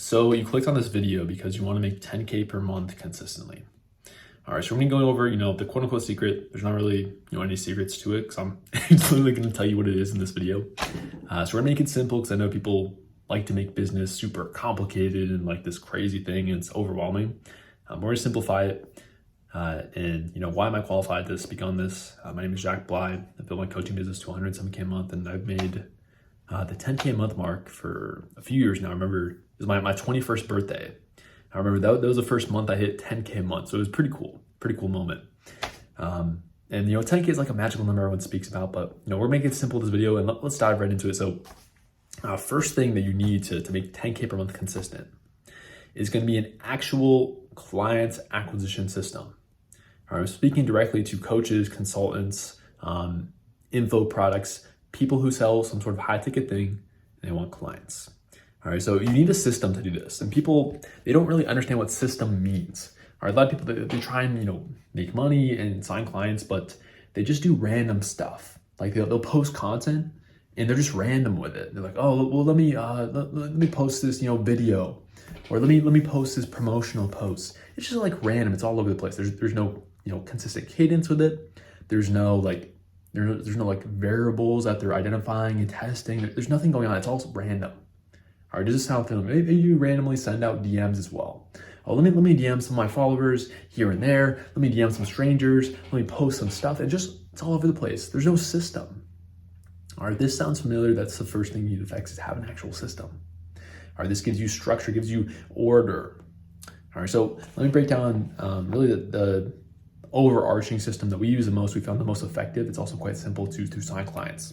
So you clicked on this video because you want to make 10K per month consistently. All right, so we're gonna be going over, the quote unquote secret. There's not really, any secrets to it because I'm literally gonna tell you what it is in this video. So we're gonna make it simple because I know people like to make business super complicated and like this crazy thing and it's overwhelming. We're gonna simplify it. Why am I qualified to speak on this? My name is Jack Bly. I've built my coaching business to 107K a month and I've made the 10K a month mark for a few years now. I remember it was my 21st birthday. I remember that was the first month I hit 10K a month. So it was pretty cool moment. 10K is like a magical number everyone speaks about, but we're making it simple this video and let's dive right into it. So first thing that you need to make 10K per month consistent is going to be an actual client acquisition system. All right, I'm speaking directly to coaches, consultants, info products, people who sell some sort of high ticket thing and they want clients. All right, so you need a system to do this. And people, they don't really understand what system means. All right, a lot of people, they try and, make money and sign clients, but they just do random stuff. Like they'll post content and they're just random with it. They're like, oh, well, let me post this, video, or let me post this promotional post. It's just like random. It's all over the place. There's no, consistent cadence with it. There's no like variables that they're identifying and testing. There's nothing going on. It's all random. All right, does this sound familiar? Maybe you randomly send out DMs as well. Oh, let me DM some of my followers here and there. Let me DM some strangers. Let me post some stuff. It's all over the place. There's no system. All right, this sounds familiar. That's the first thing you need to fix is have an actual system. All right, this gives you structure, gives you order. All right, so let me break down really the overarching system that we use the most. We found the most effective. It's also quite simple to sign clients.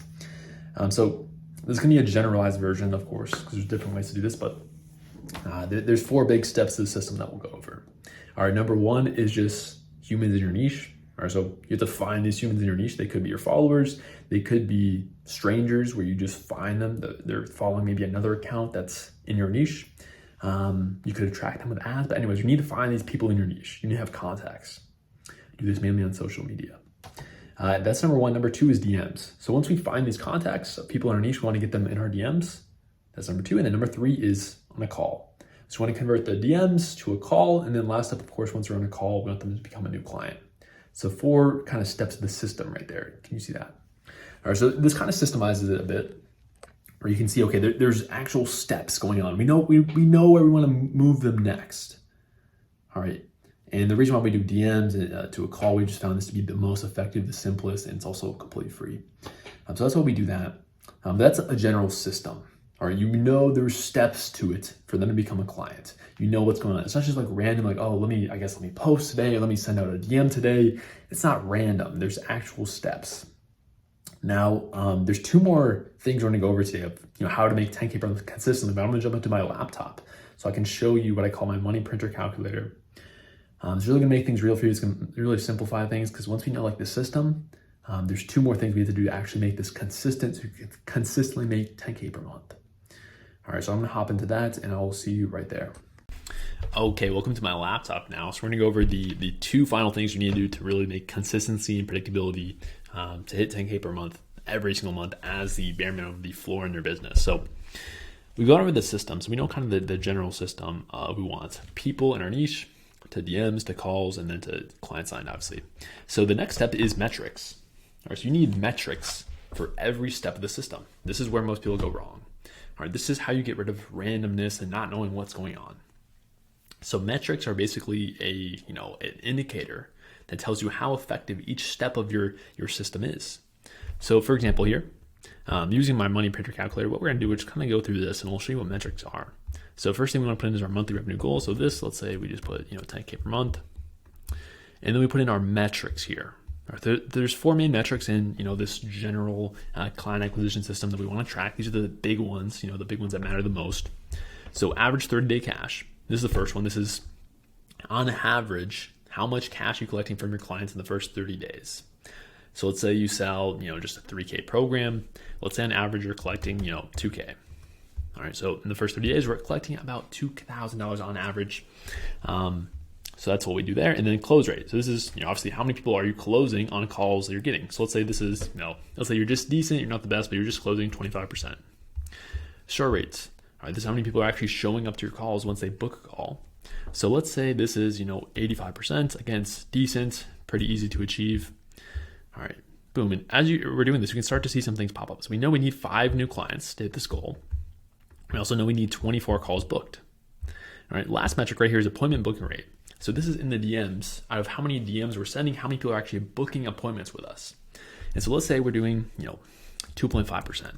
So this is going to be a generalized version, of course, because there's different ways to do this, but there's 4 big steps to the system that we'll go over. All right, number 1 is just humans in your niche. All right, so you have to find these humans in your niche. They could be your followers. They could be strangers where you just find them. They're following maybe another account that's in your niche. You could attract them with ads, but anyways, you need to find these people in your niche. You need to have contacts. Do this mainly on social media. That's number 1. Number 2 is DMs. So once we find these contacts of people in our niche, we want to get them in our DMs. That's number 2. And then number 3 is on a call. So we want to convert the DMs to a call. And then last up, of course, once we're on a call, we want them to become a new client. So 4 kind of steps of the system right there. Can you see that? All right, so this kind of systemizes it a bit where you can see, okay, there's actual steps going on. We know where we want to move them next. All right. And the reason why we do DMs to a call, we just found this to be the most effective, the simplest, and it's also completely free. So that's why we do that. That's a general system. All right, there's steps to it for them to become a client. You know what's going on. It's not just like random, like, oh, let me post today, or let me send out a DM today. It's not random. There's actual steps. Now, there's 2 more things we're gonna go over today of how to make 10K per month consistently, but I'm gonna jump into my laptop so I can show you what I call my money printer calculator. It's really gonna make things real for you. It's gonna really simplify things because once we know like the system, there's 2 more things we have to do to actually make this consistent, so you can consistently make 10K per month. All right, so I'm gonna hop into that and I'll see you right there. Okay, welcome to my laptop now. So we're gonna go over the 2 final things you need to do to really make consistency and predictability to hit 10K per month every single month as the bare minimum, the floor in your business. So we've gone over the system. So we know kind of the general system we want. People in our niche, to DMs, to calls, and then to client sign, obviously. So the next step is metrics. All right, so you need metrics for every step of the system. This is where most people go wrong. All right, this is how you get rid of randomness and not knowing what's going on. So metrics are basically an indicator that tells you how effective each step of your system is. So for example here, using my money printer calculator, what we're gonna do is kind of go through this and we'll show you what metrics are. So first thing we want to put in is our monthly revenue goal. So this, let's say we just put 10K per month, and then we put in our metrics here. There's 4 main metrics in this general client acquisition system that we want to track. These are the big ones, the big ones that matter the most. So average 30-day cash. This is the first one. This is on average how much cash you're collecting from your clients in the first 30 days. So let's say you sell just a 3K program. Let's say on average you're collecting 2K. All right, so in the first 30 days, we're collecting about $2,000 on average. So that's what we do there. And then close rate. So this is, obviously how many people are you closing on calls that you're getting? So let's say this is, let's say you're just decent, you're not the best, but you're just closing 25%. Short rates. All right, this is how many people are actually showing up to your calls once they book a call. So let's say this is, 85%. Again, it's decent, pretty easy to achieve. All right, boom. And as we're doing this, we can start to see some things pop up. So we know we need 5 new clients to hit this goal. We also know we need 24 calls booked. All right, last metric right here is appointment booking rate. So this is in the DMs, out of how many DMs we're sending, how many people are actually booking appointments with us. And so let's say we're doing, 2.5%. All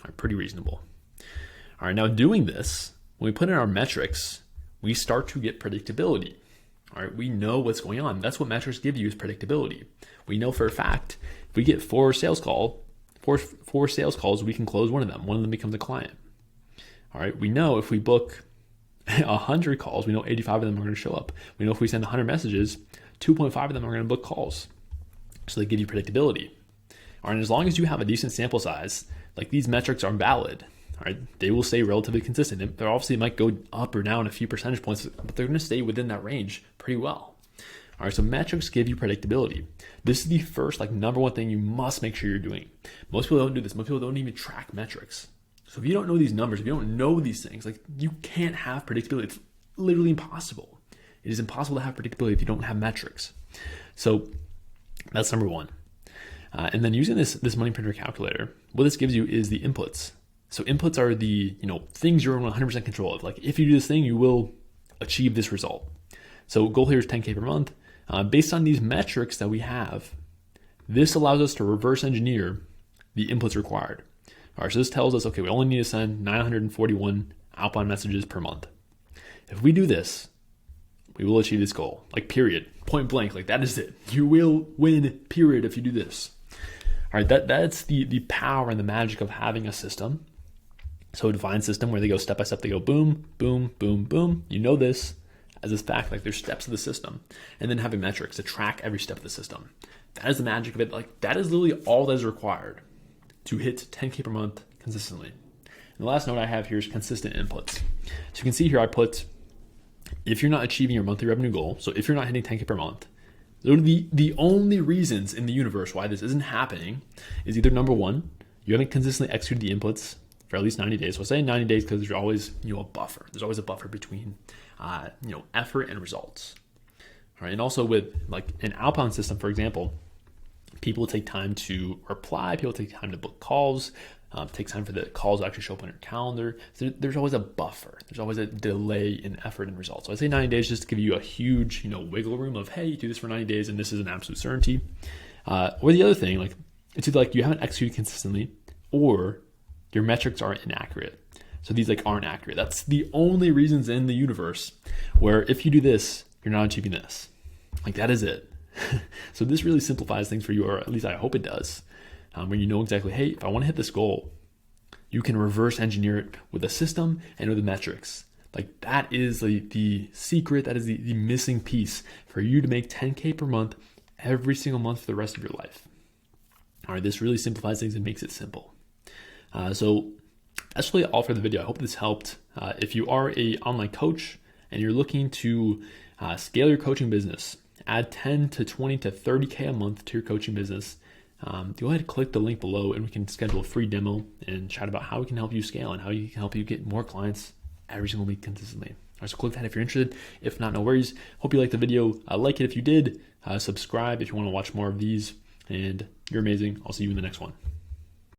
right, pretty reasonable. All right, now doing this, when we put in our metrics, we start to get predictability. All right, we know what's going on. That's what metrics give you, is predictability. We know for a fact, if we get 4 sales calls, we can close one of them. One of them becomes a client. All right, we know if we book 100 calls, we know 85 of them are going to show up. We know if we send 100 messages, 2.5 of them are going to book calls. So they give you predictability. All right, and as long as you have a decent sample size, like these metrics are valid. All right, they will stay relatively consistent. They obviously might go up or down a few percentage points, but they're going to stay within that range pretty well. All right, so metrics give you predictability. This is the first, number one thing you must make sure you're doing. Most people don't do this. Most people don't even track metrics. So if you don't know these numbers, if you don't know these things, you can't have predictability. It's literally impossible. It is impossible to have predictability if you don't have metrics. So that's number one. And then using this money printer calculator, what this gives you is the inputs. So inputs are the things you're in 100% control of. Like if you do this thing, you will achieve this result. So goal here is 10K per month. Based on these metrics that we have, this allows us to reverse engineer the inputs required. All right, so this tells us, okay, we only need to send 941 outbound messages per month. If we do this, we will achieve this goal, period, point blank, that is it. You will win, period, if you do this. All right, that's the power and the magic of having a system. So a defined system where they go step by step, they go boom, boom, boom, boom. You know this as a fact, there's steps of the system, and then having metrics to track every step of the system. That is the magic of it. That is literally all that is required to hit 10K per month consistently. And the last note I have here is consistent inputs. So you can see here I put, if you're not achieving your monthly revenue goal, so if you're not hitting 10K per month, the only reasons in the universe why this isn't happening is either number one, you haven't consistently executed the inputs for at least 90 days. So I say 90 days because there's always a buffer. There's always a buffer between effort and results. All right, and also with an outbound system, for example, people take time to reply, people take time to book calls, takes time for the calls to actually show up on your calendar. So there's always a buffer. There's always a delay in effort and results. So I say 90 days just to give you a huge, wiggle room of, hey, you do this for 90 days and this is an absolute certainty. Or the other thing, it's either you haven't executed consistently or your metrics are inaccurate. So these aren't accurate. That's the only reasons in the universe where if you do this, you're not achieving this. That is it. So this really simplifies things for you, or at least I hope it does. When you know exactly, hey, if I want to hit this goal, you can reverse engineer it with a system and with the metrics. That is the secret, that is the missing piece for you to make 10K per month every single month for the rest of your life. All right, this really simplifies things and makes it simple. So that's really all for the video. I hope this helped. If you are an online coach and you're looking to scale your coaching business, add 10 to 20 to 30K a month to your coaching business, go ahead and click the link below and we can schedule a free demo and chat about how we can help you scale and how we can help you get more clients every single week consistently. All right, so click that if you're interested. If not, no worries. Hope you liked the video. Like it if you did. Subscribe if you want to watch more of these. And you're amazing. I'll see you in the next one.